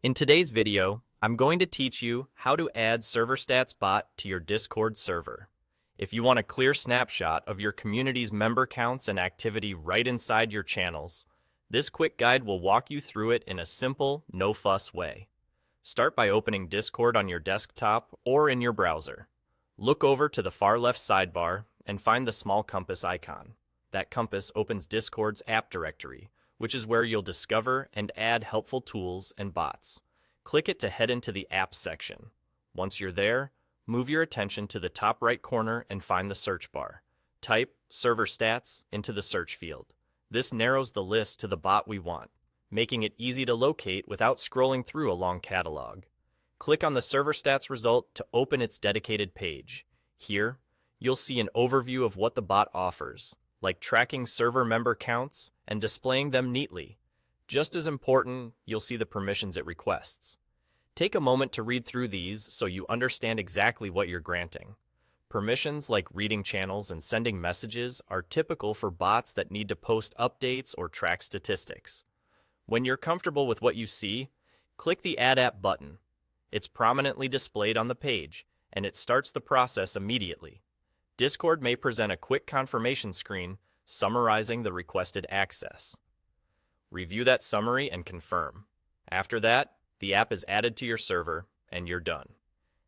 In today's video, I'm going to teach you how to add ServerStats bot to your Discord server. If you want a clear snapshot of your community's member counts and activity right inside your channels, this quick guide will walk you through it in a simple, no-fuss way. Start by opening Discord on your desktop or in your browser. Look over to the far left sidebar and find the small compass icon. That compass opens Discord's app directory, which is where you'll discover and add helpful tools and bots. Click it to head into the Apps section. Once you're there, move your attention to the top right corner and find the search bar. Type ServerStats into the search field. This narrows the list to the bot we want, making it easy to locate without scrolling through a long catalog. Click on the ServerStats result to open its dedicated page. Here, you'll see an overview of what the bot offers, like tracking server member counts and displaying them neatly. Just as important, you'll see the permissions it requests. Take a moment to read through these so you understand exactly what you're granting. Permissions like reading channels and sending messages are typical for bots that need to post updates or track statistics. When you're comfortable with what you see, click the Add App button. It's prominently displayed on the page, and it starts the process immediately. Discord may present a quick confirmation screen summarizing the requested access. Review that summary and confirm. After that, the app is added to your server, and you're done.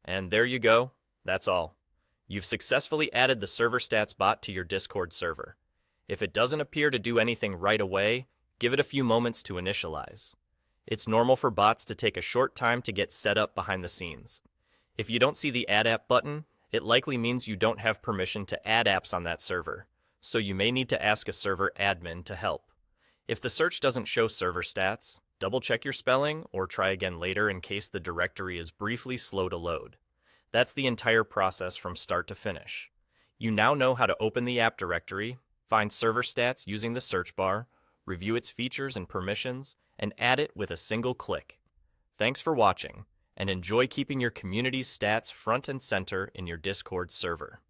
And there you go, that's all. You've successfully added the ServerStats bot to your Discord server. If it doesn't appear to do anything right away, give it a few moments to initialize. It's normal for bots to take a short time to get set up behind the scenes. If you don't see the Add App button, it likely means you don't have permission to add apps on that server, so you may need to ask a server admin to help. If the search doesn't show ServerStats, double-check your spelling or try again later in case the directory is briefly slow to load. That's the entire process from start to finish. You now know how to open the app directory, find ServerStats using the search bar, review its features and permissions, and add it with a single click. Thanks for watching, and enjoy keeping your community's stats front and center in your Discord server.